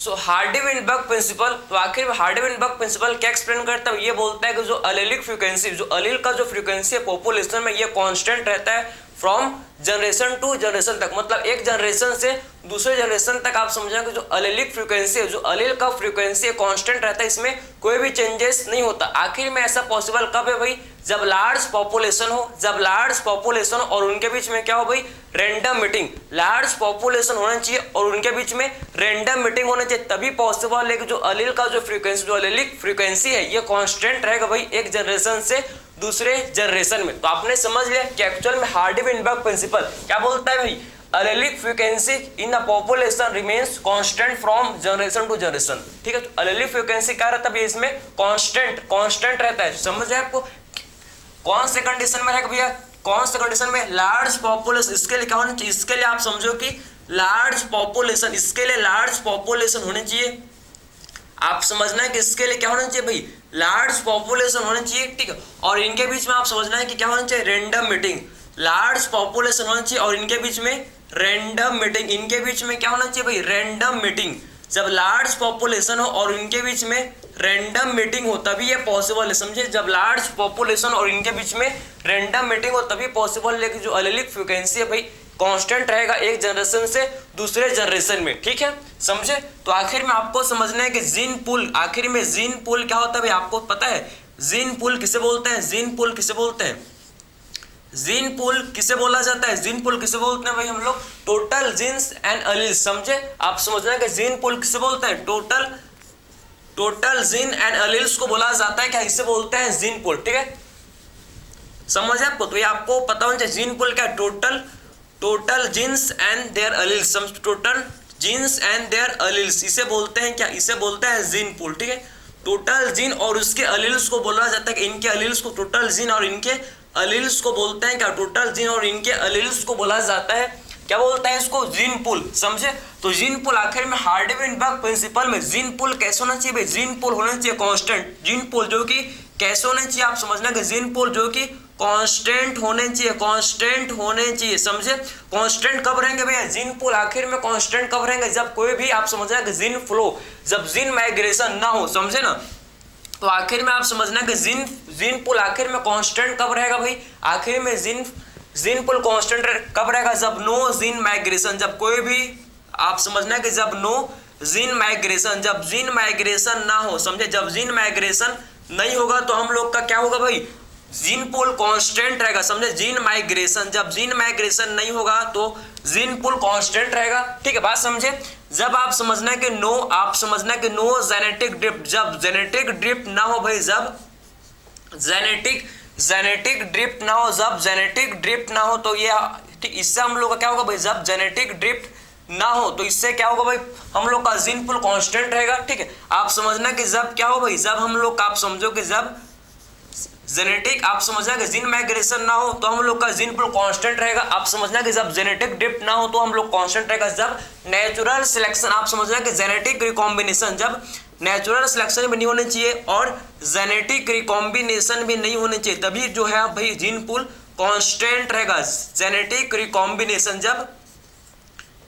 सो Hardy-Weinberg principal, तो आखिर में हार्डी-विनबर्ग प्रिंसिपल क्या एक्सप्लेन करता है? ये बोलता है कि जो अलेलिक फ्रीक्वेंसी, जो अलील का जो फ्रीक्वेंसी है पॉपुलेशन में, ये कांस्टेंट रहता है फ्रॉम जनरेशन टू जनरेशन तक। मतलब एक जनरेशन से दूसरे जनरेशन तक आप समझें कि जो अलेलिक फ्रीक्वेंसी है, जो अलील का फ्रीक्वेंसी है कांस्टेंट रहता है, इसमें कोई भी चेंजेस नहीं होता। आखिर में ऐसा पॉसिबल कब है भाई? जब लार्ज पॉपुलेशन हो, जब लार्ज पॉपुलेशन और उनके बीच में क्या हो भाई? Random meeting. लार्ज पॉपुलेशन होना चाहिए और उनके बीच में रैंडम मीटिंग होना चाहिए, तभी पॉसिबल है कि जो अलील का जो फ्रीक्वेंसी, जो अलेलिक फ्रीक्वेंसी है, ये कांस्टेंट रहेगा भाई एक जनरेशन से दूसरे जनरेशन में। तो आपने समझ लिया कि एक्चुअल में हार्डी-विनबर्ग प्रिंसिपल क्या बोलता है भाई? Allelic frequency in the population remains constant from generation to generation. ठीक है, तो अलेलिक फ्रीक्वेंसी क्या रहता है इसमें? कांस्टेंट रहता है। समझ आए आपको? कौन से कंडीशन में रहेगा भैया? कौन से कंडीशन में? Large population. इसके लिए क्या होना चाहिए? इसके लिए आप समझो कि लार्ज पॉपुलेशन, इसके लिए लार्ज पॉपुलेशन होनी चाहिए। आप समझना है कि इसके लिए क्या होना चाहिए भाई? लार्ज पॉपुलेशन होनी चाहिए। ठीक है, और इनके बीच में आप समझना है कि क्या होना चाहिए? Random meeting. लार्ज पॉपुलेशन होना चाहिए और इनके बीच में रैंडम मीटिंग। इनके बीच में क्या होना चाहिए भाई? Random meeting. जब लार्ज पॉपुलेशन हो और इनके बीच में रैंडम मीटिंग हो तभी ये पॉसिबल है। समझे? जब लार्ज पॉपुलेशन और इनके बीच में रैंडम मीटिंग हो तभी पॉसिबल है कि जो अलेलिक फ्रीक्वेंसी है भाई कांस्टेंट रहेगा एक जनरेशन से दूसरे जनरेशन में। ठीक है, समझे? तो आखिर में आपको समझना है कि जीन पूल, आखिर में जीन पूल क्या होता है भाई? आपको पता है जीन पूल किसे बोलते हैं? जीन पूल किसे बोलते हैं? जीन पूल किसे बोला जाता है? जीन पूल किसे बोलते हैं भाई हम लोग? Total genes and alleles. समझे? आप समझना है कि जीन पूल किसे बोलते हैं? टोटल जीन एंड अलील्स को बोला जाता है क्या? इसे बोलते हैं जीन पूल। ठीक है, समझ आपको? तो ये आपको पता होना चाहिए जीन पूल क्या है? Total genes and their alleles. Total genes and their alleles इसे बोलते हैं क्या? इसे बोलते हैं जीन पूल। ठीक है, टोटल जीन और उसके अलील्स को बोला जाता है कि इनके अलील्स को, टोटल जीन और इनके अलील्स को बोलते हैं क्या? टोटल जीन और इनके अलील्स को बोला जाता है क्या? बोलता है इसको जीन पूल। समझे? तो जीन पूल आखिर में हार्डी-विनबर्ग प्रिंसिपल में जीन पूल कैसे होना चाहिए भाई? जीन पूल होना चाहिए कांस्टेंट। जीन पूल जो कि कैसे होने चाहिए? आप समझना कि जीन पूल जो कि कांस्टेंट होने चाहिए, कांस्टेंट होने चाहिए। समझे? कांस्टेंट कब रहेंगे भैया जीन पूल? आखिर में कांस्टेंट कब रहेंगे? जब कोई भी आप समझना कि जीन फ्लो, जब जीन माइग्रेशन ना हो। समझे ना? तो आखिर में आप समझना कि जीन पूल आखिर में कांस्टेंट कब रहेगा भाई? आखिर में जीन पूल कांस्टेंट कब रहेगा? जब नो जीन माइग्रेशन, जब कोई भी आप समझना कि जब नो जीन माइग्रेशन, जब जीन माइग्रेशन ना हो। समझे? जब जीन माइग्रेशन नहीं होगा तो हम लोग का क्या होगा भाई? जीन पूल कांस्टेंट रहेगा। समझे? जीन माइग्रेशन, जब जीन माइग्रेशन नहीं होगा तो जीन पूल कांस्टेंट रहेगा। ठीक है, बात समझे? जब आप समझना कि नो, आप समझना कि नो जेनेटिक ड्रिफ्ट, जब जेनेटिक ड्रिफ्ट ना हो भाई, जब जेनेटिक ड्रिफ्ट ना हो, जब जेनेटिक ड्रिफ्ट ना हो तो ये ठीक, इससे हम लोग का क्या होगा भाई? जब जेनेटिक ड्रिफ्ट ना हो तो इससे क्या होगा भाई? हम लोग का जीन पूल कांस्टेंट रहेगा। ठीक है, आप समझना कि जब क्या हो भाई? जब हम लोग का, आप समझो कि जब जेनेटिक, आप समझना कि जीन माइग्रेशन ना हो तो हम लोग का जीन पूल कांस्टेंट रहेगा। आप समझना कि जब जेनेटिक ड्रिफ्ट ना हो तो हम लोग कांस्टेंट रहेगा। जब नेचुरल सिलेक्शन, आप समझना कि जेनेटिक रिकॉम्बिनेशन, जब नेचुरल सिलेक्शन भी नहीं होने चाहिए और जेनेटिक रिकॉम्बिनेशन भी नहीं होने चाहिए तभी जो है भाई जीन पूल कांस्टेंट रहेगा। जेनेटिक रिकॉम्बिनेशन, जब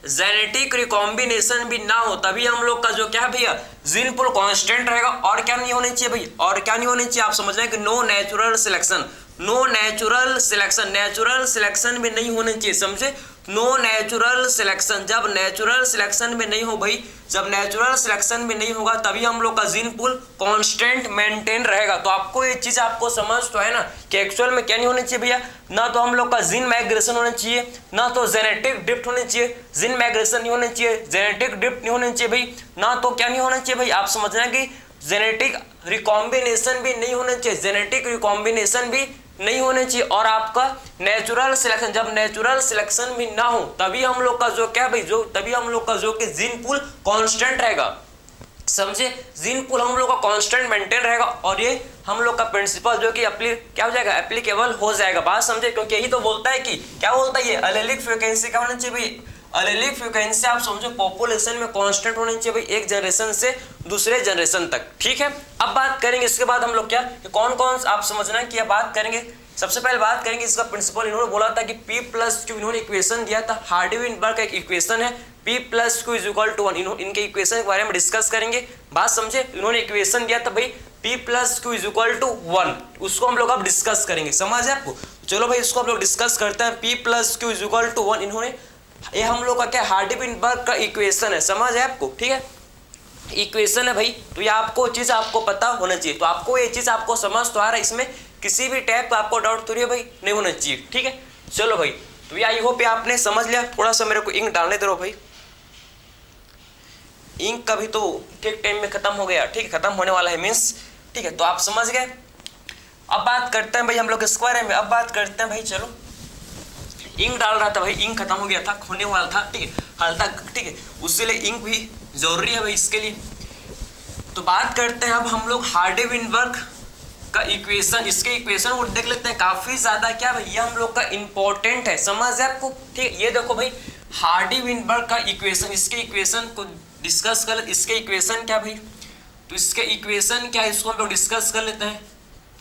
जेनेटिक रिकॉम्बिनेशन भी ना हो तभी हम लोग का जो क्या है भैया? जीन पूल कांस्टेंट रहेगा। और क्या नहीं होने चाहिए भाई? और क्या नहीं होने चाहिए? आप समझ रहे हैं कि no natural selection, no natural selection, natural selection भी नहीं होने चाहिए। समझे? नो नेचुरल सिलेक्शन, जब नेचुरल सिलेक्शन भी नहीं हो भाई, जब नेचुरल सिलेक्शन भी नहीं होगा तभी हम लोग का जीन पूल कांस्टेंट मेंटेन रहेगा। तो आपको ये चीज आपको समझ तो है ना कि एक्चुअल में क्या नहीं होने चाहिए भैया? ना तो हम लोग का जीन माइग्रेशन होना चाहिए, ना तो जेनेटिक ड्रिफ्ट होने चाहिए। जीन माइग्रेशन नहीं होने चाहिए, जेनेटिक ड्रिफ्ट नहीं होने चाहिए भाई, ना तो क्या नहीं होना चाहिए भाई? आप समझना कि जेनेटिक रिकॉम्बिनेशन भी नहीं होना चाहिए, जेनेटिक रिकॉम्बिनेशन भी नहीं होने चाहिए। और आपका नेचुरल सिलेक्शन, जब नेचुरल सिलेक्शन भी ना हो तभी हम लोग का जो क्या भाई, जो तभी हम लोग का जो कि जीन पूल कांस्टेंट रहेगा। समझे? जीन पूल हम लोग का कांस्टेंट मेंटेन रहेगा और ये हम लोग का प्रिंसिपल जो कि क्या हो जाएगा? एप्लीकेबल हो जाएगा। बात समझे? क्योंकि यही तो बोलता है कि क्या बोलता है ये? अलेलिक फ्रीक्वेंसी क्या होना चाहिए भाई? अलेलिक फ्रीक्वेंसी आप समझो पॉपुलेशन में कांस्टेंट होनी चाहिए भाई एक जनरेशन से दूसरे जनरेशन तक। ठीक है, अब बात करेंगे इसके बाद हम लोग क्या कौन कौन आप समझना है कि बात करेंगे। सबसे पहले बात करेंगे इसका प्रिंसिपल। इन्होंने बोला था कि P+Q, इन्होंने इक्वेशन दिया था, हार्डी-विनबर्ग का एक इक्वेशन है P plus Q is equal to 1। इनके इक्वेशन के बारे में डिस्कस करेंगे। बात समझे? इन्होंने इक्वेशन दिया था भाई P plus Q is equal to 1, उसको हम लोग अब डिस्कस करेंगे। समझ है आपको? चलो भाई इसको हम लोग डिस्कस करते हैं। P plus Q is equal to 1 इन्होंने, ये हम लोग का क्या हार्डी-विनबर्ग का इक्वेशन है। समझ है आपको? ठीक है, इक्वेशन है भाई, तो ये आपको चीज आपको पता होना चाहिए। तो आपको ये चीज आपको समझ तो आ रहा है, इसमें किसी भी टाइप का आपको डाउट तो नहीं है भाई, नहीं होना चाहिए। ठीक है, चलो भाई, तो ये आई होप आपने समझ लिया। थोड़ा सा मेरे को इंक डालने दे रहो भाई, इंक का भी तो ठीक टाइम में खत्म हो गया। ठीक है, खत्म होने वाला है मीन्स, ठीक है, तो आप समझ गए। अब बात करते हैं भाई हम लोग इसके बारे में। अब बात करते हैं भाई, चलो इंक डाल रहा था भाई, इंक खत्म हो गया था, खोने वाला था। ठीक है, हाल तक, ठीक है, उसके लिए इंक भी जरूरी है भाई इसके लिए। तो बात करते हैं अब हम लोग हार्डी-विनबर्ग का इक्वेशन, इसके इक्वेशन को देख लेते हैं। काफी ज्यादा क्या भाई ये हम लोग का इंपॉर्टेंट है। समझ है आपको? ठीक है, ये देखो भाई हार्डी-विनबर्ग का इक्वेशन, इसके इक्वेशन को डिस्कस कर। इसके इक्वेशन क्या भाई, तो इसके इक्वेशन क्या है इसको हम लोग डिस्कस कर लेते हैं।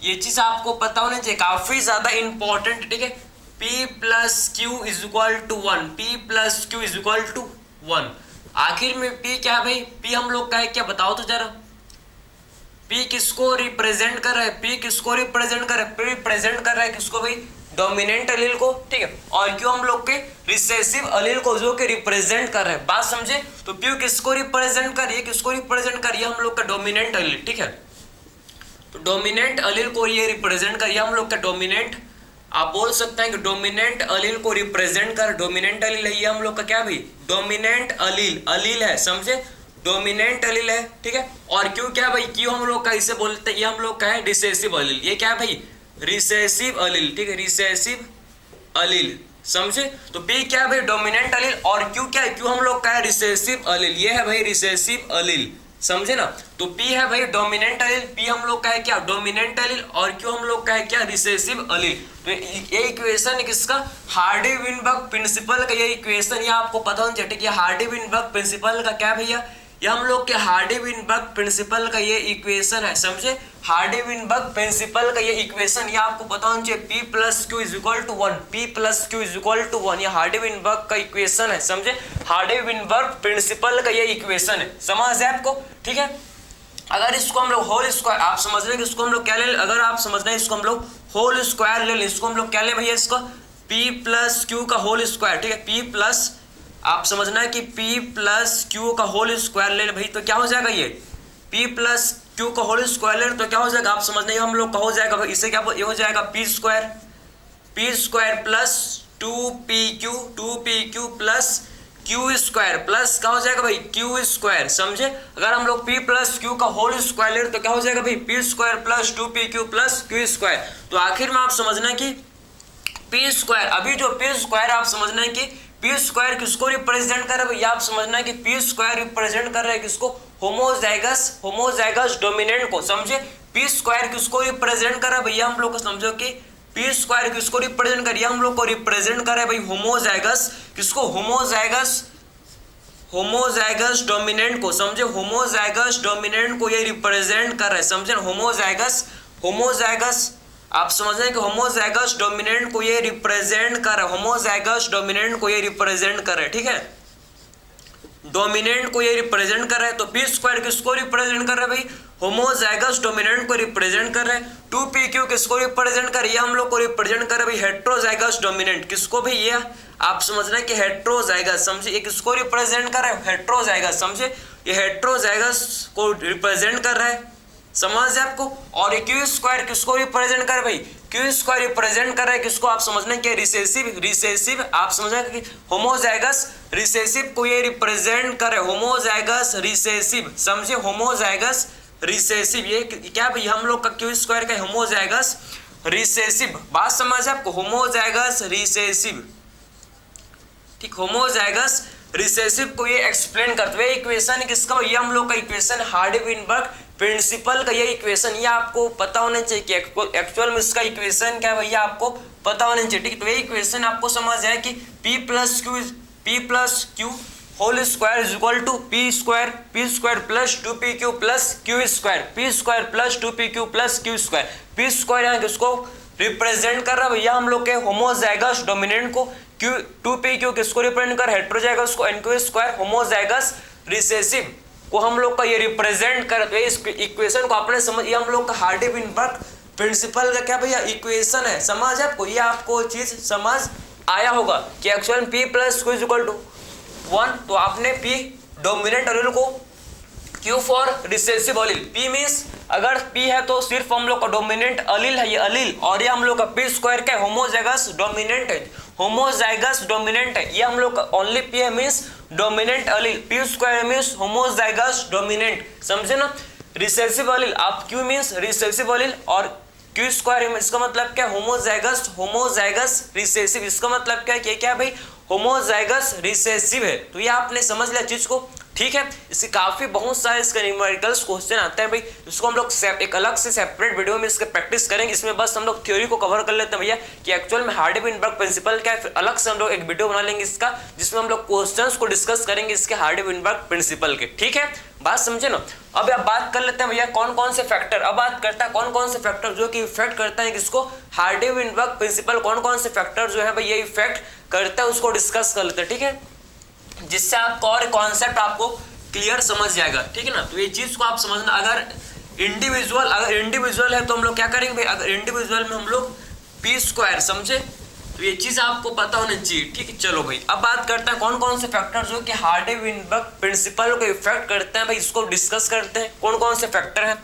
ये चीज आपको पता होना चाहिए, काफी ज्यादा इंपॉर्टेंट। ठीक है, P plus Q is equal to 1, P plus Q is equal to 1। आखिर में P क्या है भाई? P हम लोग का है क्या, बताओ तो जरा। P किसको रिप्रेजेंट कर रहा है? P किसको रिप्रेजेंट कर रहा है? P रिप्रेजेंट कर रहा है किसको भाई? डोमिनेंट अलील को। ठीक है, और क्यों हम लोग के रिसेसिव अलील को, जो कि रिप्रेजेंट कर रहे हैं। बात समझे? तो P किसको रिप्रेजेंट कर रही है, किसको रिप्रेजेंट कर रही है? हम लोग का डोमिनेंट अलील। ठीक है, तो डोमिनेंट अलील को ये रिप्रेजेंट कर, हम लोग का डोमिनेंट, आप बोल सकते हैं कि डोमिनेंट अलील को रिप्रेजेंट कर। डोमिनेंट अलील है ये हम लोग का क्या भाई? डोमिनेंट अलील, अलील है, समझे? डोमिनेंट अलील है। ठीक है, और क्यों क्या भाई? क्यों हम लोग का इसे बोलते हैं, ये हम लोग का है रिसेसिव अलील। ये क्या है भाई? रिसेसिव अलील। ठीक है, रिसेसिव अलील, समझे? तो P क्या है भाई? डोमिनेंट अलील। और क्यों क्या है? क्यों हम लोग का है रिसेसिव अलील। ये है भाई रिसेसिव अलील, समझे ना? तो P है भाई डोमिनेंट अलील, P हम लोग का है क्या? डोमिनेंट अलील। और क्यों हम लोग का है क्या? रिसेसिव अलील। तो ये इक्वेशन किसका? हार्डी-विनबर्ग प्रिंसिपल का ये इक्वेशन, ये आपको पता होना चाहिए। हार्डी-विनबर्ग प्रिंसिपल का क्या भैया? ये हम लोग के हार्डी-विनबर्ग प्रिंसिपल का ये इक्वेशन है, समझे? हार्डी-विनबर्ग प्रिंसिपल का ये इक्वेशन, ये आपको पता होना चाहिए। P plus Q is equal to 1, P plus Q is equal to 1, ये हार्डी-विनबर्ग का इक्वेशन है, समझे? हार्डी-विनबर्ग प्रिंसिपल का ये इक्वेशन है। समझ है आपको? ठीक है, अगर इसको हम लोग होल स्क्वायर, आप समझ रहे हैं कि इसको हम लोग क्या ले, अगर आप समझ रहे हैं इसको हम लोग होल स्क्वायर ले लें, इसको हम लोग क्या ले भैया? इसको P प्लस क्यू का होल स्क्वायर। ठीक है, P प्लस, आप समझना है कि P प्लस क्यू का होल स्क्वायर ले भाई, तो क्या हो जाएगा? ये P प्लस क्यू का होल स्क्वायर ले तो क्या हो जाएगा? आप समझना, हम लोग का हो जाएगा भाई, इसे क्या ये हो जाएगा P square plus 2PQ plus Q square plus क्या हो जाएगा भाई? क्यू स्क्वायर, समझे? अगर हम लोग P प्लस क्यू का होल स्क्वायर ले तो क्या हो जाएगा भाई? P square plus 2PQ plus Q square. तो आखिर में आप समझना कि P स्क्वायर, अभी जो P स्क्वायर आप समझना है कि P स्क्वायर किसको रिप्रेजेंट कर रहा है भैया? आप समझना है कि P स्क्वायर रिप्रेजेंट कर रहा है किसको? होमोजाइगस डोमिनेंट को, समझे? P स्क्वायर किसको रिप्रेजेंट कर रहा है भैया? हम लोग को समझो कि P स्क्वायर किसको रिप्रेजेंट कर रही है? हम लोग को रिप्रेजेंट कर रहा है भाई होमोजाइगस, किसको? होमोजाइगस डोमिनेंट को, समझे? होमोजाइगस डोमिनेंट को ये रिप्रेजेंट कर रहा है, समझे? होमोजाइगस आप समझ रहे हैं कि होमोजाइगस डोमिनेंट को ये रिप्रेजेंट कर रहा है, होमोजाइगस डोमिनेंट को ये रिप्रेजेंट कर रहा है। ठीक है, डोमिनेंट को ये रिप्रेजेंट कर रहा है। तो P स्क्वायर किसको रिप्रेजेंट कर रहा है भाई? होमोजाइगस डोमिनेंट को रिप्रेजेंट कर रहा है। 2PQ किसको रिप्रेजेंट कर रही है? हम लोग को रिप्रेजेंट कर रहा है भाई हेट्रोजाइगस डोमिनेंट, किसको भाई? ये आप समझ रहे हैं कि हेट्रोजाइगस, समझे? ये किसको रिप्रेजेंट कर रहा है? हेट्रोजाइगस, समझे? ये हेट्रोजाइगस को रिप्रेजेंट कर रहा है, समझ है आपको? और Q स्क्वायर किसको रिप्रेजेंट कर रहा है भाई? Q स्क्वायर रिप्रेजेंट कर रहा है किसको? आप समझना कि रिसेसिव आप समझना कि होमोजाइगस रिसेसिव को ये रिप्रेजेंट कर रहा है, होमोजाइगस रिसेसिव, समझे? होमोजाइगस रिसेसिव, ये क्या भाई? हम लोग का Q स्क्वायर का होमोजाइगस रिसेसिव। बात समझ आपको? होमोजाइगस रिसेसिव, ठीक, होमोजाइगस रिसेसिव को ये एक्सप्लेन करते हुए इक्वेशन किसका? ये हम लोग का इक्वेशन हार्डी-विनबर्ग प्रिंसिपल का ये इक्वेशन, ये आपको पता होना चाहिए कि एक्चुअल में इसका इक्वेशन क्या है भैया? आपको पता होना चाहिए। ठीक, तो ये इक्वेशन आपको समझ आए कि P plus Q whole square is equal to P square plus 2PQ plus Q square, P square plus 2PQ plus Q square. P square यहाँ किसको रिप्रेजेंट कर रहा है भैया? हम लोग के होमोजाइगस डोमिनेंट को। क्यू 2pq किसको रिप्रेजेंट कर, हेटेरोजाइगस को, nq स्क्वायर होमोजाइगस रिसेसिव को हम लोग का ये रिप्रेजेंट करते हैं। इस इक्वेशन को आपने समझ, ये हम लोग का हार्डी-विनबर्ग प्रिंसिपल का क्या भैया इक्वेशन है, समझ आपको, ये आपको चीज समझ आया होगा कि actual p plus q is equal to 1। तो आपने p डोमिनेंट एलील को, q for recessive allele, p means अगर p है तो सिर्फ हम लोग का डोमिनेंट एलील है ये एलील, और ये हम लोग का p स्क्वायर क्या है, होमोजाइगस डोमिनेंट है, होमोजाइगस डोमिनेंट है, ये हम लोग का ओनली p है means dominant allele, p square means homozygous dominant, समझे ना। रिसेसिव एलील आप q मींस रिसेसिव एलील और q स्क्वायर, इसका मतलब क्या, होमोजाइगस रिसेसिव, इसका मतलब क्या है, क्या भाई होमोजाइगस रिसेसिव है। तो ये आपने समझ लिया चीज को, ठीक है। इससे काफी बहुत सारे इसके न्यूमेरिकल्स क्वेश्चन आते हैं भाई, इसको हम लोग एक अलग से सेपरेट वीडियो में इसके प्रैक्टिस करेंगे। इसमें बस हम लोग थ्योरी को कवर कर लेते हैं भैया कि एक्चुअल में हार्डी-विनबर्ग प्रिंसिपल क्या है, फिर अलग से हम लोग एक वीडियो बना लेंगे इसका, जिसमें हम लोग क्वेश्चंस को डिस्कस करेंगे इसके हार्डी-विनबर्ग प्रिंसिपल के, ठीक है, बात समझे ना। अब आप बात कर लेते हैं भैया कौन कौन से फैक्टर, अब बात करता है कौन कौन से फैक्टर जो कि इफेक्ट करता है किसको, हार्डी-विनबर्ग प्रिंसिपल, कौन कौन से फैक्टर जो है भाई ये इफेक्ट करता है उसको डिस्कस कर लेते हैं, ठीक है, जिससे आपको और कॉन्सेप्ट आपको क्लियर समझ जाएगा, ठीक है ना। तो ये चीज को आप समझना, अगर इंडिविजुअल है तो हम लोग क्या करेंगे भाई, अगर इंडिविजुअल में हम लोग p स्क्वायर, समझे, तो ये चीज आपको पता होनी चाहिए, ठीक है। चलो भाई अब बात करते हैं कौन कौन से फैक्टर जो कि हार्डी-विनबर्ग प्रिंसिपल को इफेक्ट करते हैं भाई, इसको डिस्कस करते हैं कौन कौन से फैक्टर हैं।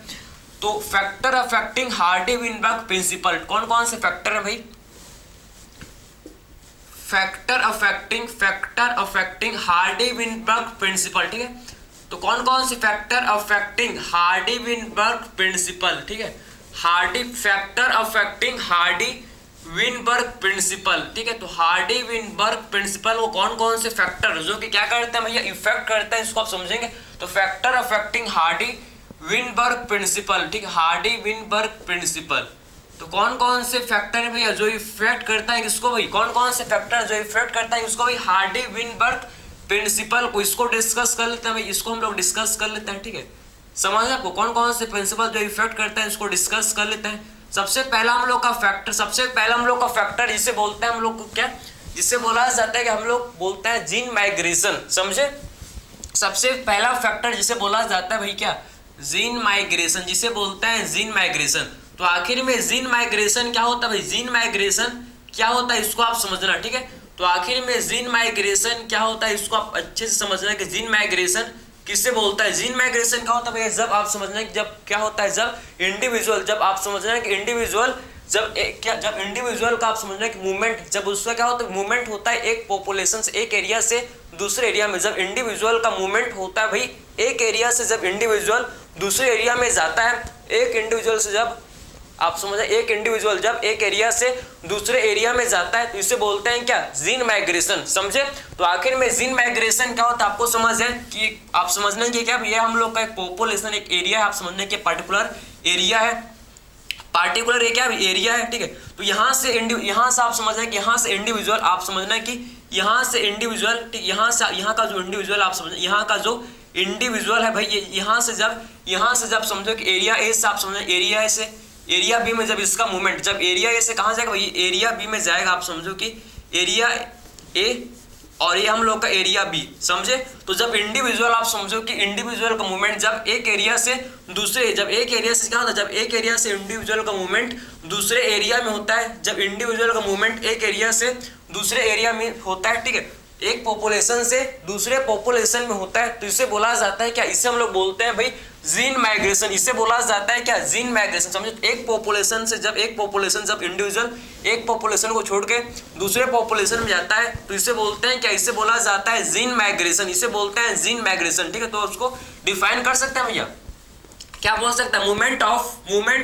तो फैक्टर अफेक्टिंग हार्डी-विनबर्ग प्रिंसिपल, कौन कौन से फैक्टर है भाई, फैक्टर अफेक्टिंग हार्डी-विनबर्ग प्रिंसिपल, ठीक है। तो कौन कौन से फैक्टर अफेक्टिंग हार्डी-विनबर्ग प्रिंसिपल, ठीक है, फैक्टर अफेक्टिंग हार्डी-विनबर्ग प्रिंसिपल, ठीक है। तो हार्डी-विनबर्ग प्रिंसिपल को कौन कौन से फैक्टर जो कि क्या करते हैं भैया इफेक्ट करते हैं, इसको आप समझेंगे। तो फैक्टर अफेक्टिंग हार्डी-विनबर्ग प्रिंसिपल, ठीक है, हार्डी-विनबर्ग प्रिंसिपल, तो कौन कौन से फैक्टर है भैया जो इफेक्ट करता है किसको भाई, कौन कौन से फैक्टर जो इफेक्ट करता है इसको भाई हार्डी-विनबर्ग प्रिंसिपल को, इसको डिस्कस कर लेते हैं भाई, इसको हम लोग डिस्कस कर लेते हैं, ठीक है, समझ आपको कौन कौन से प्रिंसिपल जो इफेक्ट करता है इसको डिस्कस कर लेते हैं। सबसे पहला हम लोग का फैक्टर जिसे बोलते हैं हम लोग को क्या, जिसे बोला जाता है कि हम लोग बोलते हैं जीन माइग्रेशन, समझे। सबसे पहला फैक्टर जिसे बोला जाता है भाई क्या, जीन माइग्रेशन, जिसे बोलते हैं जीन माइग्रेशन। तो आखिर में जीन माइग्रेशन क्या होता है भाई, जीन माइग्रेशन क्या होता है इसको आप समझना, ठीक है। तो आखिर में जीन माइग्रेशन क्या होता है इसको आप अच्छे से समझना कि जीन माइग्रेशन किससे बोलता है, जीन माइग्रेशन क्या होता है भैया, जब आप समझना कि जब क्या होता है, जब इंडिविजुअल, जब आप समझना है कि इंडिविजुअल, जब इंडिविजुअल का आप समझना है कि मूवमेंट, जब उसका क्या होता है, मूवमेंट होता है एक पॉपुलेशन से, एक एरिया से दूसरे एरिया में, जब इंडिविजुअल का मूवमेंट होता है भाई एक एरिया से, जब इंडिविजुअल दूसरे एरिया में जाता है, एक इंडिविजुअल से जब आप समझे, एक इंडिविजुअल जब एक एरिया से दूसरे एरिया में जाता है तो इसे बोलते हैं क्या, जीन माइग्रेशन, समझे। तो आखिर में जीन माइग्रेशन क्या होता है आपको समझ है कि आप समझने की क्या, ये हम लोग का एक पॉपुलेशन, एक एरिया है, आप समझने के पर्टिकुलर एरिया है, पार्टिकुलर एक क्या एरिया है, ठीक है। तो यहाँ से आप समझना है कि यहाँ से इंडिविजुअल, आप समझना है कि यहाँ से इंडिविजुअल, ठीक, यहाँ का जो इंडिविजुअल आप समझ, यहाँ का जो इंडिविजुअल है भाई, ये यहाँ से जब समझो कि एरिया ए से, आप समझना एरिया ए से एरिया बी में जब इसका मूवमेंट, जब एरिया ए से कहाँ जाएगा भाई, एरिया बी में जाएगा, आप समझो कि एरिया ए और ये हम लोग का एरिया बी, समझे। तो जब इंडिविजुअल, आप समझो कि इंडिविजुअल का मूवमेंट जब एक एरिया से दूसरे, जब एक एरिया से क्या होता है, जब एक एरिया से इंडिविजुअल का मूवमेंट दूसरे एरिया में होता है, जब इंडिविजुअल का मूवमेंट एक एरिया से दूसरे एरिया में होता है, ठीक है, एक पॉपुलेशन से दूसरे पॉपुलेशन में होता है, तो इसे बोला जाता है क्या, इसे हम लोग बोलते हैं भाई जीन माइग्रेशन, इसे बोला जाता है क्या, जीन माइग्रेशन, समझो। एक पॉपुलेशन से जब जब इंडिविजुअल एक पॉपुलेशन को छोड़ के दूसरे पॉपुलेशन में जाता है तो इसे बोलते हैं क्या, इसे बोला जाता है जीन माइग्रेशन, इसे बोलते हैं जीन माइग्रेशन, ठीक है। तो उसको डिफाइन कर सकते हैं भैया, क्या बोल सकते हैं, मूवमेंट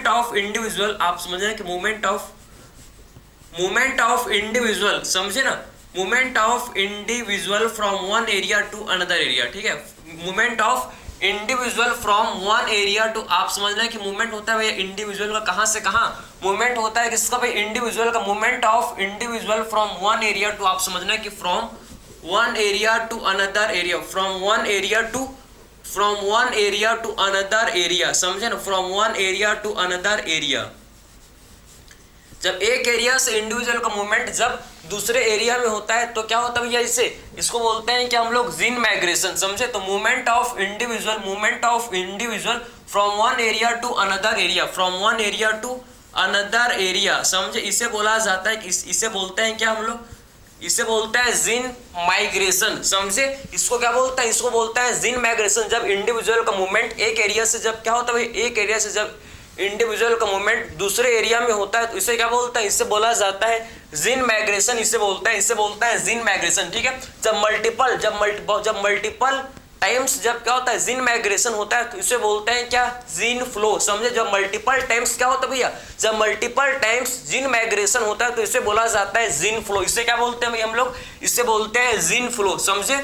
ऑफ इंडिविजुअल, आप समझ रहे हैं कि मूवमेंट ऑफ इंडिविजुअल, समझे ना, movement of individual from one area to another area, ठीक है, movement of individual from one area to, आप समझना है कि मूवमेंट होता है भैया इंडिविजुअल का कहां से कहां, मूवमेंट होता है किसका भाई, इंडिविजुअल का, movement of individual from one area to, आप समझना है कि from one area to another area, from one area to another area, समझे ना, from one area to another area, जब एक एरिया से इंडिविजुअल का मूवमेंट जब दूसरे एरिया में होता है तो क्या होता है भैया, इसको बोलते हैं कि हम लोग जीन माइग्रेशन, समझे। तो movement of individual from one area to another area, from one area to another area, समझे। इसे बोला जाता है, इसे बोलते हैं क्या हम लोग, इसे बोलते हैं जीन माइग्रेशन, समझे। इसको क्या बोलते हैं, इसको बोलते हैं जीन माइग्रेशन। जब इंडिविजुअल का मूवमेंट एक एरिया से जब क्या होता है भाई, एक एरिया से जब इंडिविजुअल का मूवमेंट दूसरे एरिया में होता है तो इसे क्या बोलते हैं, इसे बोला जाता है जीन माइग्रेशन, इसे बोलते हैं जीन माइग्रेशन, ठीक है। जब मल्टीपल टाइम्स जब क्या होता है जीन माइग्रेशन होता है तो इसे बोलते हैं क्या, जीन फ्लो, समझे। जब मल्टीपल टाइम्स क्या होता है भैया, जब मल्टीपल टाइम्स जीन माइग्रेशन होता है तो इसे बोला जाता है जीन फ्लो। इसे क्या बोलते हैं भैया हम लोग, इसे बोलते हैं जीन फ्लो, समझे।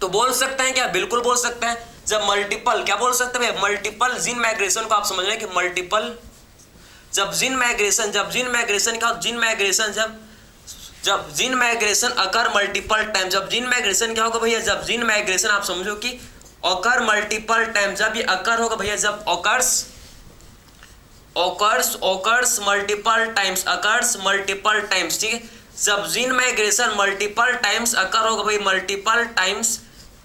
तो बोल सकते हैं क्या, बिल्कुल बोल सकते हैं। जब मल्टीपल क्या बोल सकते हैं भैया, मल्टीपल जीन माइग्रेशन को आप समझ रहे हैं कि मल्टीपल जब जीन माइग्रेशन क्या, जब जीन माइग्रेशन अकर मल्टीपल टाइम, जब जीन माइग्रेशन क्या होगा भैया, जब जीन माइग्रेशन आप समझो कि अकर मल्टीपल टाइम, जब ये अकर होगा भैया, जब ऑकर्स मल्टीपल टाइम्स, ठीक है। जब जीन माइग्रेशन मल्टीपल टाइम्स अकर होगा भाई, मल्टीपल टाइम्स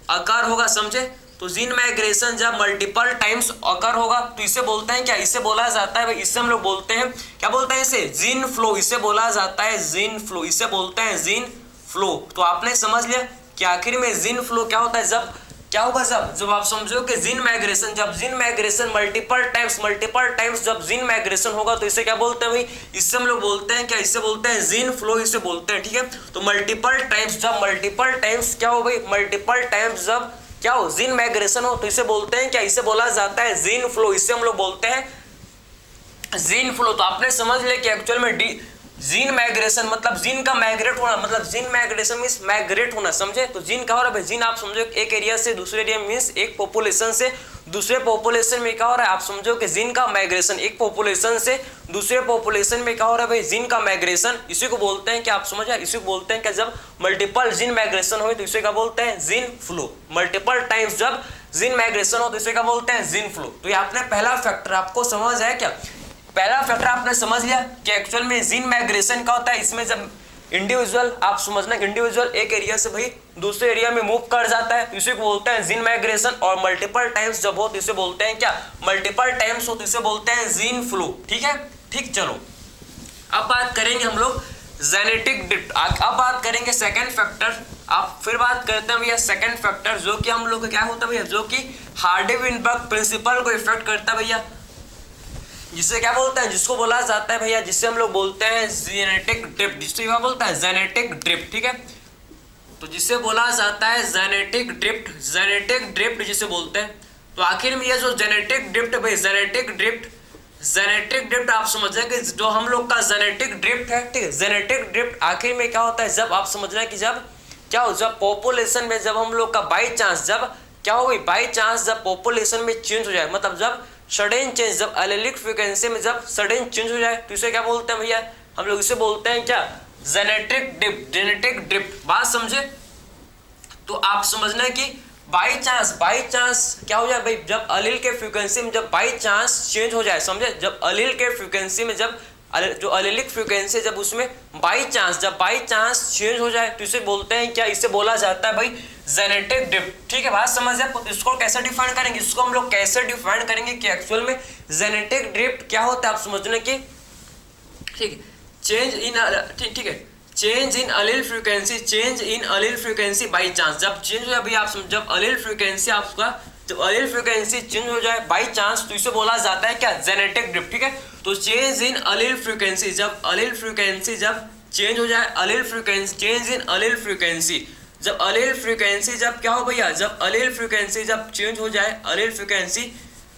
अकर होगा, समझे। तो जीन माइग्रेशन जब मल्टीपल टाइम्स अकर होगा तो इसे बोलते हैं क्या, इसे बोला जाता है भाई, इससे हम लोग बोलते हैं क्या, बोलते हैं इसे जीन फ्लो, इसे बोला जाता है जीन फ्लो, इसे बोलते हैं जीन फ्लो। तो आपने समझ लिया कि आखिर में जीन फ्लो क्या होता है, जब क्या होगा, जब आप समझो कि जीन माइग्रेशन, जब जीन माइग्रेशन मल्टीपल टाइम्स जब जीन माइग्रेशन होगा तो इसे क्या बोलते हैं भाई, इससे हम लोग बोलते हैं क्या, इसे बोलते हैं जीन फ्लो, इसे बोलते हैं, ठीक है। तो मल्टीपल टाइम्स क्या हो भाई, मल्टीपल टाइम्स जब क्या हो जीन माइग्रेशन हो तो इसे बोलते हैं क्या, इसे बोला जाता है जीन फ्लो, इससे हम लोग बोलते हैं जीन फ्लो। तो आपने समझ लिया कि एक्चुअल में जीन माइग्रेशन मतलब जीन का माइग्रेट होना, मतलब जीन माइग्रेशन मींस माइग्रेट होना, समझे। तो जीन क्या हो रहा है भाई, जीन आप समझो एक एरिया से दूसरे एरिया मींस एक पॉपुलेशन से दूसरे पॉपुलेशन में क्या हो रहा है, आप समझो कि जीन का माइग्रेशन, एक पॉपुलेशन से दूसरे पॉपुलेशन में क्या हो रहा है भाई, जीन का माइग्रेशन, इसी को बोलते हैं क्या, आप समझ आए, इसी को बोलते हैं क्या, जब मल्टीपल जीन माइग्रेशन हो तो इसे क्या बोलते हैं, जीन फ्लो। मल्टीपल टाइम्स जब जीन माइग्रेशन हो तो इसे क्या बोलते हैं, जीन फ्लो। तो ये आपने पहला फैक्टर आपको समझ आया क्या, पहला फैक्टर आपने समझ लिया कि एक्चुअल में जीन माइग्रेशन क्या होता है। इसमें जब इंडिविजुअल, आप समझना इंडिविजुअल एक एरिया से भाई दूसरे एरिया में मूव कर जाता है तो इसे बोलते हैं जीन माइग्रेशन, और मल्टीपल टाइम्स जब हो तो इसे बोलते हैं क्या, मल्टीपल टाइम्स हो तो इसे बोलते हैं जीन फ्लो, ठीक है। ठीक, चलो अब बात करेंगे हम लोग जेनेटिक ड्रिफ्ट। अब बात करेंगे सेकंड फैक्टर, आप फिर बात करते हैं भैया सेकंड फैक्टर, जो कि हम लोग का क्या होता है भैया, जो कि हार्डी-विनबर्ग प्रिंसिपल को इफेक्ट करता है भैया, जिसे क्या बोलते हैं, जिसको बोला जाता है भैया, जिसे हम लोग बोलते हैं जेनेटिक ड्रिफ्ट, जिससे क्या बोलता है, जेनेटिक ड्रिफ्ट, ठीक है। तो जिसे बोला जाता है जेनेटिक ड्रिफ्ट जिसे बोलते हैं। तो आखिर में ये जो जेनेटिक ड्रिफ्ट भाई, जेनेटिक ड्रिफ्ट आप समझ रहे हैं कि जो हम लोग का जेनेटिक ड्रिफ्ट है, ठीक है, जेनेटिक ड्रिफ्ट आखिर में क्या होता है, जब आप समझ रहे हैं कि जब क्या हो, जब पॉपुलेशन में जब हम लोग का बाई चांस जब क्या हो गई, बाई चांस जब पॉपुलेशन में चेंज हो जाए, मतलब जब सडन चेंज, जब एलेलिक फ्रीक्वेंसी में जब सडन चेंज हो जाए तो इसे क्या बोलते हैं भैया, हम लोग इसे बोलते हैं क्या, जेनेटिक ड्रिफ्ट। बात समझे। तो आप समझना है कि बाई चांस क्या हो जाए भाई, जब अलील के फ्रीक्वेंसी में जब बाई चांस चेंज हो जाए, समझे। जब अलील के फ्रीक्वेंसी में जब जो अलीलिक फ्रीक्वेंसी जब उसमें बाई चांस चेंज हो जाए तो इसे बोलते हैं क्या, इसे बोला जाता है भाई जेनेटिक ड्रिफ्ट, ठीक है। बात समझ जाए। इसको कैसे डिफाइन करेंगे, इसको हम लोग कैसे डिफाइन करेंगे कि एक्चुअल में जेनेटिक ड्रिफ्ट क्या होता है, आप समझने की, ठीक है। ठीक है, change in allele frequency by chance, जब चेंज हो जाए भैया, आप जब अलील फ्रीक्वेंसी आपका जब अलील फ्रीक्वेंसी चेंज हो जाए बाई चांस तो इसे बोला जाता है क्या, जेनेटिक ड्रिफ्ट, ठीक है। तो चेंज इन अलील फ्रीक्वेंसी, जब अलील फ्रीक्वेंसी जब चेंज हो जाए, चेंज इन अलील फ्रीक्वेंसी, जब अलील फ्रीक्वेंसी जब क्या हो भैया, जब अलील फ्रीक्वेंसी जब चेंज हो जाए, अलील फ्रीक्वेंसी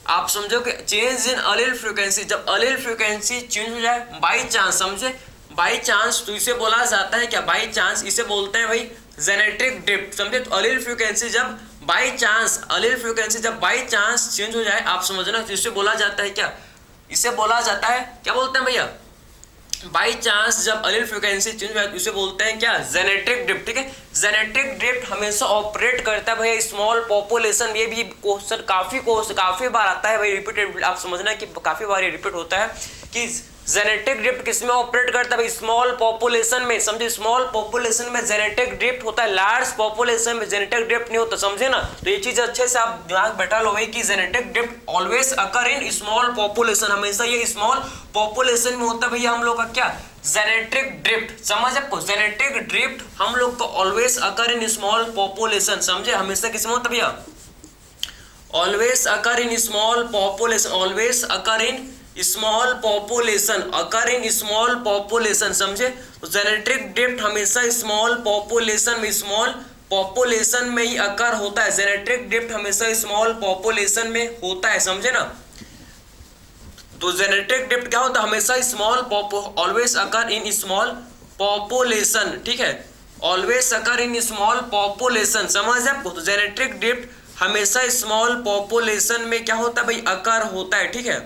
आप समझो कि चेंज इन अलील फ्रीक्वेंसी, जब अलील फ्रीक्वेंसी चेंज हो जाए बाई चांस, समझे, बाई चांस तो इसे बोला जाता है क्या, बाई चांस, इसे बोलते हैं भाई जेनेटिक ड्रिफ्ट, समझे। तो अलील फ्रीक्वेंसी जब बाई चांस चेंज हो जाए, आप समझना, तो इसे बोला जाता है क्या, इसे बोला जाता है क्या, बोलते हैं भैया बाई चांस जब अलील फ्रीक्वेंसी चेंज हो जाए तो इसे बोलते हैं क्या, जेनेटिक ड्रिफ्ट, ठीक है। जेनेटिक ड्रिफ्ट हमेशा ऑपरेट करता है भैया स्मॉल पॉपुलेशन, ये भी क्वेश्चन काफी बार आता है भाई, रिपीटेड, आप समझना कि काफी बार ये रिपीट होता है कि जेनेटिक ड्रिफ्ट किसमें ऑपरेट करता है भाई? स्मॉल पॉपुलेशन में, समझे? स्मॉल पॉपुलेशन में जेनेटिक ड्रिफ्ट होता है, लार्ज पॉपुलेशन में जेनेटिक ड्रिफ्ट नहीं होता, समझे ना? तो ये चीज अच्छे से आप दिमाग बैठा लो भाई कि genetic drift always occur in small population, हमेशा ये स्मॉल पॉपुलेशन में होता है भैया हम लोग का क्या? Genetic drift. समझ आपको? जेनेटिक ड्रिफ्ट हम लोग को always occur in small population, समझे? हमेशा किसमें होता है भैया? Always occur in small population, always occur in small population, occur in small population, समझे? तो जेनेटिक ड्रिफ्ट हमेशा स्मॉल पॉपुलेशन में, स्मॉल पॉपुलेशन में ही अकर होता है। जेनेटिक ड्रिफ्ट हमेशा स्मॉल पॉपुलेशन में होता है, समझे ना? तो जेनेटिक ड्रिफ्ट क्या होता है? हमेशा small always occur in small population, ठीक है? Always occur in small population, समझ आपको? तो जेनेटिक ड्रिफ्ट हमेशा स्मॉल पॉपुलेशन में क्या होता है भाई? अकर होता है, ठीक है?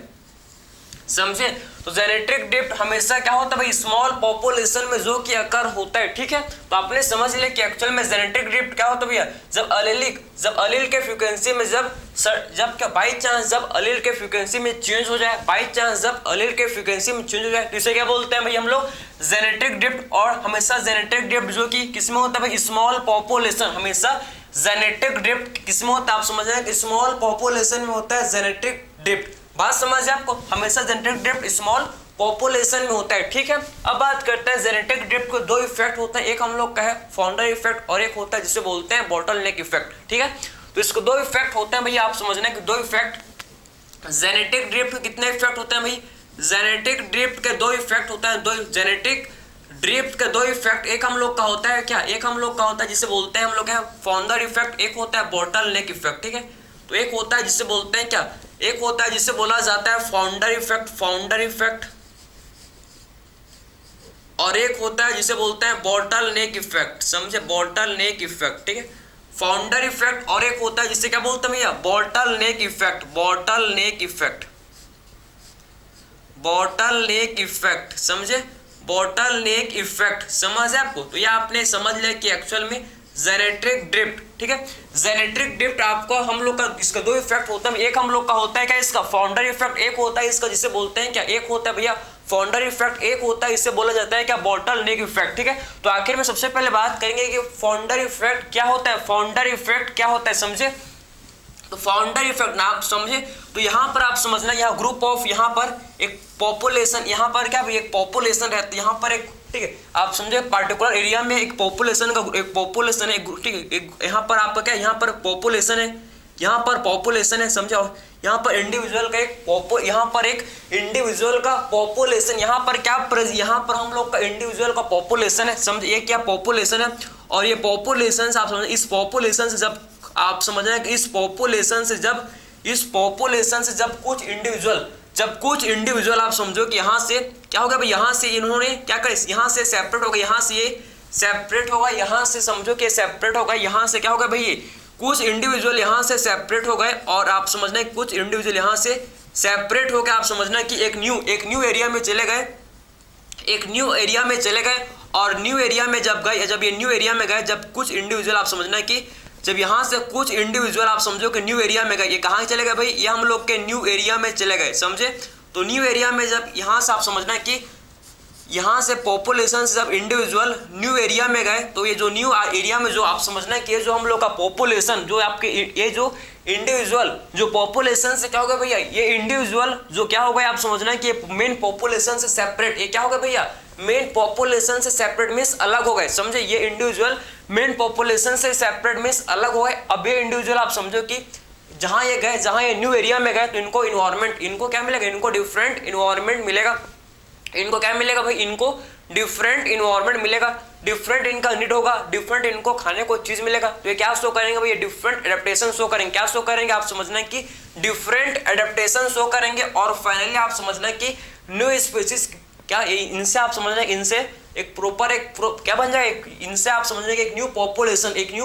समझे? तो जेनेटिक ड्रिफ्ट हमेशा क्या होता है भाई? स्मॉल पॉपुलेशन में जो कि अकर होता है, ठीक है? तो आपने समझ लिया कि एक्चुअल में जेनेटिक ड्रिफ्ट क्या होता है भैया? जब अलील के फ्रीक्वेंसी में जब क्या बाई चांस जब अलील के फ्रीक्वेंसी में चेंज हो जाए, बाई चांस जब अलील के फ्रीक्वेंसी में चेंज हो जाए, तो इसे क्या बोलते हैं भाई हम लोग? Genetic drift. और हमेशा जेनेटिक ड्रिफ्ट जो कि किसमें होता है भाई? Small population. हमेशा जेनेटिक ड्रिफ्ट किसमें होता है? आप समझ रहे हैं कि स्मॉल पॉपुलेशन में होता है जेनेटिक ड्रिफ्ट। बात समझ आपको? हमेशा जेनेटिक ड्रिफ्ट स्मॉल पॉपुलेशन में होता है, ठीक है? अब बात करते हैं जेनेटिक ड्रिफ्ट को दो इफेक्ट होते हैं, एक हम लोग का है फाउंडर इफेक्ट और एक होता है जिसे बोलते हैं बॉटलनेक इफेक्ट, ठीक है? तो इसको दो इफेक्ट होते हैं भैया, आप समझना है कि दो इफेक्ट। जेनेटिक ड्रिफ्ट के कितने इफेक्ट होते हैं भाई? जेनेटिक ड्रिफ्ट के दो इफेक्ट होता है, दो जेनेटिक ड्रिफ्ट के दो इफेक्ट। एक हम लोग का होता है क्या? एक हम लोग का होता है जिसे बोलते हैं हम लोग फाउंडर इफेक्ट, एक होता है बॉटलनेक इफेक्ट, ठीक है? तो एक होता है जिसे बोलते हैं क्या? एक होता है जिसे बोला जाता है फाउंडर इफेक्ट, फाउंडर इफेक्ट, और एक होता है जिसे बोलते हैं बॉटलनेक इफेक्ट, समझे? बॉटलनेक इफेक्ट, ठीक है? फाउंडर इफेक्ट और एक होता है जिसे क्या बोलते हैं भैया? Bottleneck effect, bottleneck effect, bottleneck effect, समझे? बॉटलनेक इफेक्ट, समझ है आपको? तो ये आपने समझ लिया कि एक्चुअल में जेनेटिक ड्रिफ्ट, ठीक है? जेनेटिक ड्रिफ्ट आपको हम लोग का इसका दो इफेक्ट होता है। एक हम लोग का होता है क्या? इसका फाउंडर इफेक्ट, एक होता है इसका जिसे बोलते हैं क्या? एक होता है भैया फाउंडर इफेक्ट, एक होता है इससे बोला जाता है क्या? बॉटलनेक इफेक्ट, ठीक है? तो आखिर में सबसे पहले बात करेंगे कि फाउंडर इफेक्ट क्या होता है, फाउंडर इफेक्ट क्या होता है, समझे? तो फाउंडर इफेक्ट ना आप समझे तो यहाँ पर आप समझना, यहाँ ग्रुप ऑफ, यहाँ पर एक पॉपुलेशन, यहाँ पर क्या भाई? एक पॉपुलेशन रहती है, यहाँ पर एक, ठीक है? आप समझे पार्टिकुलर एरिया में एक पॉपुलेशन का एक पॉपुलेशन है, ठीक है? एक यहाँ पर आपका क्या? यहाँ पर पॉपुलेशन है, यहाँ पर पॉपुलेशन है, समझो? यहाँ पर इंडिविजुअल का एक यहाँ पर एक इंडिविजुअल का पॉपुलेशन, यहाँ पर क्या? यहाँ पर हम लोग का इंडिविजुअल का पॉपुलेशन है, समझे? ये क्या पॉपुलेशन है? और ये पॉपुलेशन आप समझ, इस पॉपुलेशन से जब आप समझना है कि इस पॉपुलेशन से जब कुछ इंडिविजुअल आप समझो कि यहाँ से क्या होगा भाई? यहाँ से इन्होंने क्या करे? यहाँ से सेपरेट होगा, यहाँ से ये सेपरेट होगा, यहाँ से समझो कि सेपरेट होगा, यहाँ से क्या होगा भाई? ये कुछ इंडिविजुअल यहाँ से सेपरेट हो गए और आप समझना है कुछ इंडिविजुअल यहाँ से सेपरेट हो गए, आप समझना कि एक न्यू एरिया में चले गए, एक न्यू एरिया में चले गए। और न्यू एरिया में जब ये न्यू एरिया में गए, जब कुछ इंडिविजुअल आप समझना कि जब यहाँ से कुछ इंडिविजुअल आप समझो कि न्यू एरिया में गए, ये कहाँ चले गए भाई? ये हम लोग के न्यू एरिया में चले गए, समझे? तो न्यू एरिया में जब यहाँ से आप समझना कि यहाँ से पॉपुलेशन से जब इंडिविजुअल न्यू एरिया में गए, तो ये जो न्यू एरिया में जो आप समझना कि ये जो हम लोग का पॉपुलेशन, जो आपके ये जो इंडिविजुअल जो पॉपुलेशन से क्या होगा भैया? ये इंडिविजुअल जो क्या होगा आप समझना कि ये मेन पॉपुलेशन से सेपरेट, ये क्या होगा भैया? मेन पॉपुलेशन से सेपरेट मीन्स अलग हो गए, समझे? ये इंडिविजुअल मेन पॉपुलेशन से सेपरेट मीन्स अलग हो गए। अब ये इंडिविजुअल आप समझो कि जहाँ ये गए, जहाँ ये न्यू एरिया में गए, तो इनको इन्वायरमेंट, इनको क्या मिलेगा? इनको डिफरेंट इन्वायरमेंट मिलेगा। इनको क्या मिलेगा भाई? इनको डिफरेंट इन्वायरमेंट मिलेगा, डिफरेंट इनका नीड होगा, डिफरेंट इनको खाने को चीज मिलेगा। तो ये क्या शो करेंगे भाई? ये डिफरेंट एडेप्टेशन शो करेंगे। क्या शो करेंगे? आप समझना कि डिफरेंट एडेप्टेशन शो करेंगे। और फाइनली आप समझना कि न्यू स्पीशीज क्या, इनसे आप समझना इनसे एक क्या बन जाएगा? इनसे आप समझने कि एक न्यू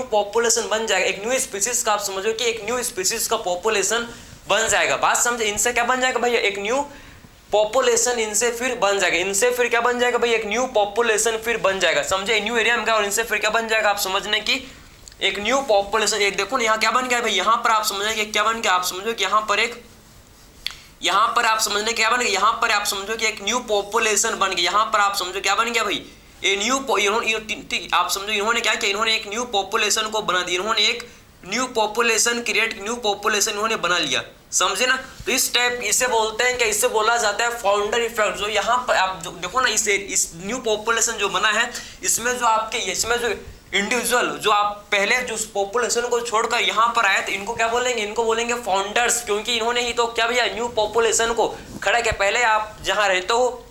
पॉपुलेशन बन जाएगा, एक न्यू स्पीशीज का आप समझो कि एक न्यू स्पीशीज का पॉपुलेशन बन जाएगा। बात समझे? इनसे क्या बन जाएगा भैया? एक न्यू पॉपुलेशन इनसे फिर बन जाएगा, इनसे फिर क्या बन जाएगा भाई? एक न्यू पॉपुलेशन फिर बन जाएगा, समझे? न्यू एरिया में क्या, और इनसे फिर क्या बन जाएगा? आप समझने कि एक न्यू पॉपुलेशन। एक देखो यहाँ क्या बन गया भाई? यहाँ पर आप समझना कि क्या बन गया? आप समझो कि यहाँ पर एक यहाँ पर आप समझने क्या बन गया, यहाँ पर आप समझो कि एक न्यू पॉपुलेशन बन गई। यहाँ पर आप समझो क्या बन गया भाई, ये न्यू आप समझो इन्होंने क्या किया, इन्होंने एक न्यू पॉपुलेशन को बना दिया, इन्होंने एक new population create, new population इन्होंने बना लिया, समझे ना। तो इस टाइप इसे बोलते हैं क्या, इससे बोला जाता है फाउंडर इफेक्ट। जो यहाँ पर आप देखो ना, इस न्यू पॉपुलेशन जो बना है, इसमें जो आपके इसमें जो इंडिविजुअल जो आप पहले जो पॉपुलेशन को छोड़कर यहाँ पर आए थे, इनको क्या बोलेंगे, इनको बोलेंगे फाउंडर्स, क्योंकि इन्होंने ही तो क्या भैया न्यू पॉपुलेशन को खड़ा किया। पहले आप जहाँ रहते हो,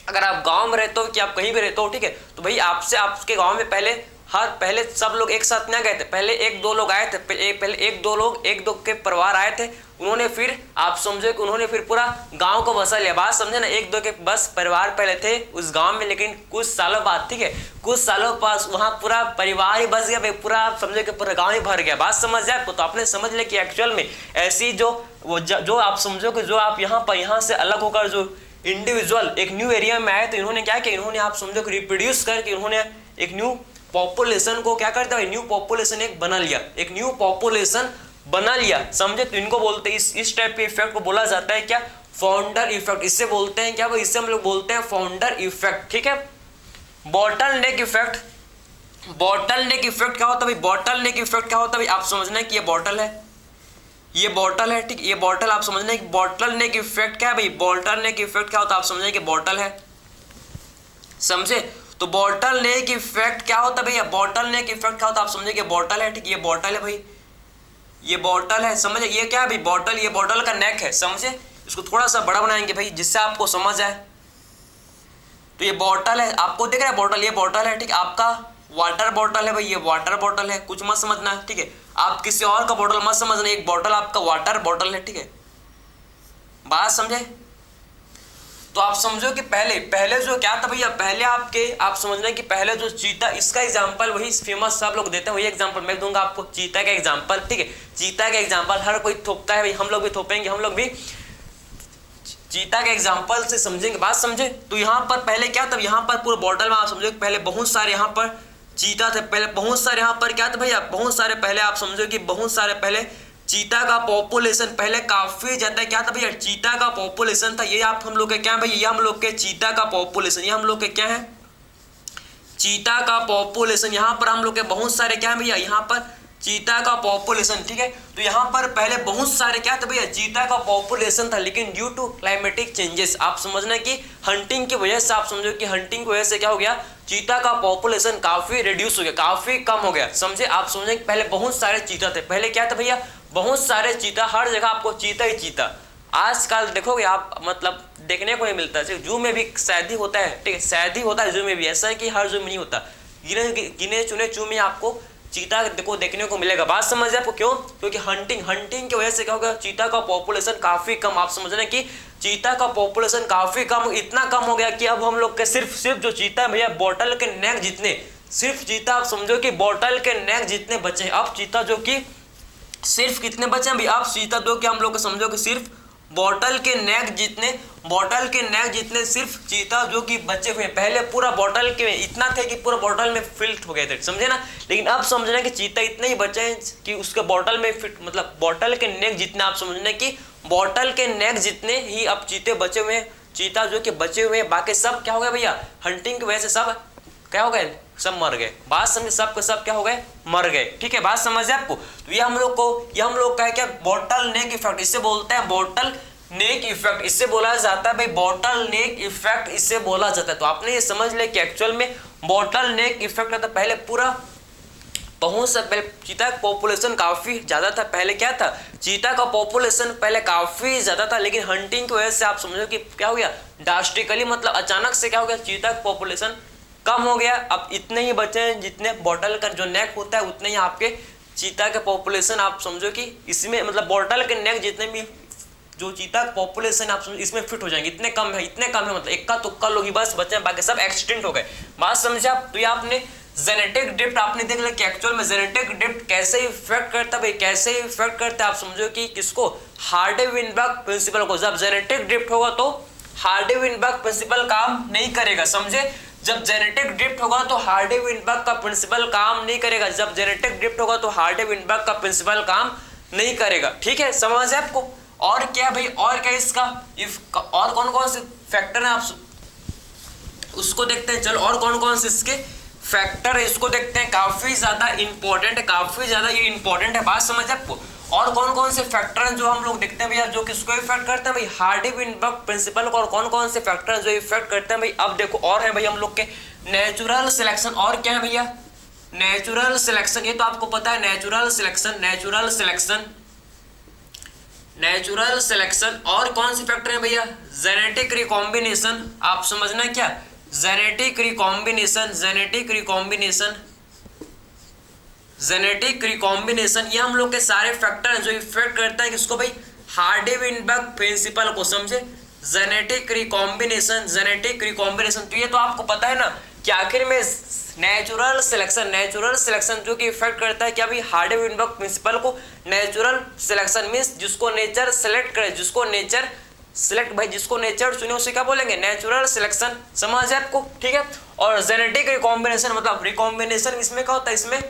अगर आप गांव में रहते हो कि आप कहीं भी रहते हो, ठीक है, तो भाई आपसे आपके गांव में पहले सब लोग एक साथ नहीं गए थे, पहले एक दो लोग आए थे, पहले एक दो के परिवार आए थे, उन्होंने फिर आप समझो कि उन्होंने फिर पूरा गांव को बसा लिया। बात समझे ना, एक दो के बस परिवार पहले थे उस गांव में, लेकिन कुछ सालों बाद, ठीक है, कुछ सालों पास वहां पूरा परिवार ही बस गया भाई, पूरा आप समझे कि पूरा गांव ही भर गया। बात समझ जाए तो आपने समझ लिया कि एक्चुअल में ऐसी जो आप समझो कि जो आप यहाँ से अलग होकर जो इंडिविजुअल एक न्यू एरिया में आए, तो इन्होंने क्या किया, इन्होंने आप समझो कि रिप्रोड्यूस करके इन्होंने एक न्यू पॉपुलेशन को क्या करता है, न्यू पॉपुलेशन एक बना लिया, एक न्यू पॉपुलेशन बना लिया, समझे। तो इनको बोलते हैं, इस टाइप के इफेक्ट को बोला जाता है क्या, फाउंडर इफेक्ट। इससे बोलते हैं क्या, इससे हम लोग बोलते हैं फाउंडर इफेक्ट, ठीक है। बॉटल नेक इफेक्ट, बॉटल नेक इफेक्ट क्या होता है भाई, बॉटल नेक इफेक्ट क्या होता है भाई, आप समझना है कि ये बॉटल है, ये बॉटल है, ठीक, ये बॉटल आप समझना है कि बॉटल नेक इफेक्ट क्या है भाई, बॉटल नेक इफेक्ट क्या होता है, आप समझना है कि बॉटल है, समझे। तो बॉटल नेक इफेक्ट क्या होता है भैया, बॉटल नेक इफेक्ट क्या होता है, आप समझे कि बॉटल है, ठीक, ये बॉटल है भाई, ये बॉटल है, समझे। ये क्या है भाई, बॉटल, ये बॉटल का नेक है, समझे। इसको थोड़ा सा बड़ा बनाएंगे भाई, जिससे आपको समझ आए। तो ये बॉटल है, आपको दिख रहा है बॉटल, ये बॉटल है, ठीक, आपका वाटर बॉटल है भाई, ये वाटर बॉटल है, कुछ मत समझना है, ठीक है। आप किसी और का बॉटल मत समझना, एक बॉटल आपका वाटर बॉटल है, ठीक है, बात समझे। तो आप समझो कि पहले जो क्या था भैया, पहले आप समझना कि पहले जो चीता, इसका एग्जांपल वही फेमस सब लोग देते हैं, वही एग्जांपल मैं दूंगा आपको, चीता का एग्जांपल, ठीक है। चीता का एग्जांपल हर कोई थोपता है भाई, हम लोग भी थोपेंगे, हम लोग भी चीता के एग्जांपल से समझेंगे, बात समझे। तो यहाँ पर पहले क्या था, यहाँ पर पूरे बॉटल में आप समझो कि पहले बहुत सारे यहाँ पर चीता थे, पहले बहुत सारे यहाँ पर क्या था भैया, बहुत सारे पहले आप समझो कि बहुत सारे पहले चीता का पॉपुलेशन पहले काफी ज्यादा क्या था भैया, चीता का पॉपुलेशन था। ये आप हम लोग के क्या है भैया, ये हम लोग के चीता का पॉपुलेशन, ये हम लोग के क्या है, चीता का पॉपुलेशन। यहाँ पर हम लोग के बहुत सारे क्या है भैया, यहाँ पर चीता का पॉपुलेशन, ठीक है। तो यहाँ पर पहले बहुत सारे क्या था भैया, चीता का पॉपुलेशन था, लेकिन ड्यू टू क्लाइमेटिक चेंजेस, आप समझना कि हंटिंग की वजह से, आप समझो कि हंटिंग की वजह से क्या हो गया, चीता का पॉपुलेशन काफी रिड्यूस हो गया, काफी कम हो गया, समझे। आप समझे कि पहले बहुत सारे चीता थे, पहले क्या था भैया, बहुत सारे चीता, हर जगह आपको चीता ही चीता। आजकल देखोगे आप, मतलब देखने को नहीं मिलता, सिर्फ जू में भी शायद ही होता है, ठीक है, शायद ही होता है जू में भी, ऐसा है कि हर जू में नहीं होता, गिने चुने जू में आपको चीता देखने को मिलेगा। बात समझ आपको क्यों, क्योंकि हंटिंग की वजह से क्या होगा, चीता का पॉपुलेशन काफी कम, आप समझ रहे हैं कि चीता का पॉपुलेशन काफी कम, इतना कम हो गया कि अब हम लोग के सिर्फ जो चीता है भैया, बॉटल के नेक जितने, सिर्फ चीता आप समझो कि बॉटल के नेक जितने बचे हैं। अब चीता जो कि सिर्फ कितने बचे हैं भाई, आप चीता दो कि हम लोग समझो कि सिर्फ बॉटल के नेक जितने सिर्फ चीता जो कि बचे हुए, पहले पूरा बॉटल के इतना थे कि पूरा बॉटल में फिट हो गए थे, समझे ना। लेकिन अब समझना कि चीता इतने ही बचे हैं कि उसके बॉटल में फिट, मतलब बॉटल के नेक जितने, आप समझना कि बॉटल के नेक जितने ही अब चीते बचे हुए हैं, चीता जो कि बचे हुए हैं, बाकी सब क्या हो गया भैया, हंटिंग की वजह से सब क्या हो गए, सब मर गए। बात समझे, सब के सब क्या हो गए, मर गए, ठीक है, बात समझ आपको। तो ये हम लोग का है क्या, बॉटल नेक इफेक्ट, इससे बोलते हैं बॉटल नेक इफेक्ट, इससे बोला जाता है भाई बॉटल नेक इफेक्ट, इससे बोला जाता है। तो आपने ये समझ लिया कि एक्चुअल में बॉटल नेक इफेक्ट था, पहले पूरा बहुत सा, पहले चीता का पॉपुलेशन काफी ज्यादा था, पहले क्या था, चीता का पॉपुलेशन पहले काफी ज्यादा था, लेकिन हंटिंग की वजह से आप समझो कि क्या हो गया, ड्रास्टिकली, मतलब अचानक से क्या हो गया, चीता का पॉपुलेशन कम हो गया। अब इतने ही बचे हैं, जितने बॉटल का जो नेक होता है उतने ही आपके चीता के पॉपुलेशन, आप समझो कि इसमें, मतलब बॉटल के नेक जितने भी जो चीता पॉपुलेशन आप समझो इसमें फिट हो जाएंगे, इतने कम है, मतलब इक्का तुक्का लोग ही बस बचे हैं, बाकी सब एक्सटेंट हो गए। बात समझे आप। तो ये आपने जेनेटिक ड्रिफ्ट आपने देख लिया कि एक्चुअल में जेनेटिक ड्रिफ्ट कैसे इफेक्ट करता है भाई, कैसे इफेक्ट करता है, आप समझो कि किसको, हार्डी-विनबर्ग प्रिंसिपल को। जब जेनेटिक ड्रिफ्ट होगा तो हार्डी-विनबर्ग प्रिंसिपल काम नहीं करेगा, समझे। जब जेनेटिक ड्रिफ्ट होगा तो हार्डी-विनबर्ग का प्रिंसिपल काम नहीं करेगा, जब जेनेटिक ड्रिफ्ट होगा तो हार्डी-विनबर्ग का प्रिंसिपल काम नहीं करेगा, ठीक है, समझ है आपको। और क्या भाई, और क्या इसका इफ, और कौन कौन से फैक्टर हैं आप उसको देखते हैं। चलो और कौन कौन से इसके फैक्टर है इसको देखते हैं, काफी ज्यादा इंपॉर्टेंट है, काफी ज्यादा ये इंपॉर्टेंट है, बात समझ आपको। और कौन कौन से फैक्टर हैं जो हम लोग देखते हैं भैया, जो किसको इफेक्ट करते हैं भाई, हार्डी-विनबर्ग प्रिंसिपल को। और कौन कौन से फैक्टर हैं जो इफेक्ट करते हैं भाई, अब देखो और है भाई हम लोग के नेचुरल सिलेक्शन, और क्या है भैया नेचुरल सिलेक्शन, ये तो आपको पता है natural selection, natural selection, natural selection. और कौन से फैक्टर है भैया, जेनेटिक रिकॉम्बिनेशन, आप समझना क्या, genetic recombination, genetic recombination, genetic recombination, ये हम लोग के सारे फैक्टर हैं जो इफेक्ट करता है किसको भाई, हार्डी-विनबर्ग प्रिंसिपल को, समझे, जेनेटिक रिकॉम्बिनेशन, जेनेटिक रिकॉम्बिनेशन। तो ये तो आपको पता है ना कि आखिर में नेचुरल सिलेक्शन, नेचुरल सिलेक्शन जो कि इफेक्ट करता है क्या भाई, हार्डी-विनबर्ग प्रिंसिपल को। नेचुरल सिलेक्शन मींस जिसको नेचर सेलेक्ट करे, जिसको नेचर सिलेक्ट भाई, जिसको नेचर चुने उसे क्या बोलेंगे, नेचुरल सिलेक्शन, समझ है आपको, ठीक है। और जेनेटिक रिकॉम्बिनेशन मतलब रिकॉम्बिनेशन, इसमें क्या होता है, इसमें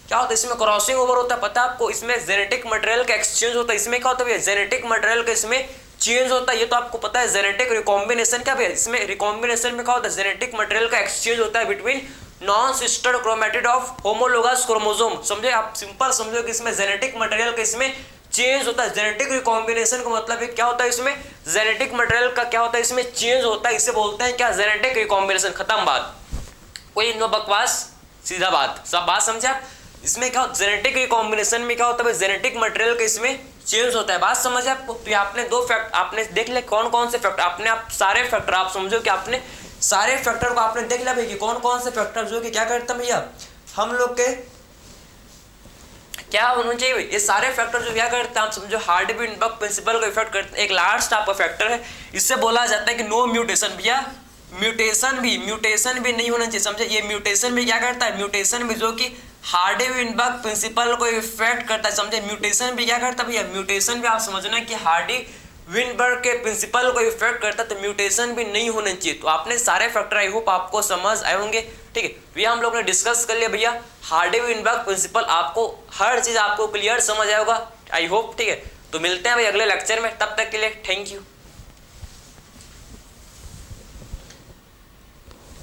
क्या होता है, इसमें क्रॉसिंग ओवर होता है, पता है आपको, इसमें जेनेटिक मटेरियल का एक्सचेंज होता है। इसमें क्या होता है, जेनेटिक मटेरियल का इसमें चेंज होता है, ये तो आपको पता है। जेनेटिक रिकॉम्बिनेशन क्या भैया, इसमें रिकॉम्बिनेशन में क्या होता है, जेनेटिक मटेरियल का एक्सचेंज होता है between non sister chromatid of homologous chromosome, समझे आप, सिंपल समझो कि इसमें जेनेटिक मटेरियल का इसमें चेंज होता है। जेनेटिक रिकॉम्बिनेशन का मतलब क्या होता है, इसमें जेनेटिक मटेरियल का क्या होता है, इसमें चेंज होता है, इसे बोलते हैं क्या, जेनेटिक रिकॉम्बिनेशन, खत्म बात, कोई नो बकवास, सीधा बात, सब बात समझे आप। इसमें क्या जेनेटिक रिकॉम्बिनेशन में क्या होता है, जेनेटिक मटेरियल का इसमें चेंज होता है, बात समझ आपको। तो आपने दो फैक्ट आपने देख लिया, कौन कौन से फैक्टर आपने, आप सारे फैक्टर आप समझो कि आपने सारे फैक्टर को आपने देख लिया भाई कि कौन कौन से फैक्टर जो कि क्या करते हैं भैया, हम लोग के क्या होना चाहिए भाई, ये सारे फैक्टर जो क्या करते हैं आप समझो, हार्डी-विनबर्ग प्रिंसिपल को इफेक्ट करते हैं। एक लास्ट आपका फैक्टर है, इससे बोला जाता है कि नो म्यूटेशन, भैया म्यूटेशन भी नहीं होना चाहिए, समझे। ये म्यूटेशन भी क्या करता है, म्यूटेशन भी जो कि हार्डी-विनबर्ग प्रिंसिपल को इफेक्ट करता है, समझे। म्यूटेशन भी क्या करता है भैया, म्यूटेशन भी आप समझना कि हार्डी-विनबर्ग के प्रिंसिपल को इफेक्ट करता है, तो म्यूटेशन भी नहीं होने चाहिए। तो आपने सारे फैक्टर आई होप आपको समझ आए होंगे, ठीक है। भैया हम लोग ने डिस्कस कर लिया भैया हार्डी-विनबर्ग प्रिंसिपल, आपको हर चीज आपको क्लियर समझ आएगा आई होप, ठीक है। तो मिलते हैं भाई अगले लेक्चर में, तब तक के लिए थैंक यू।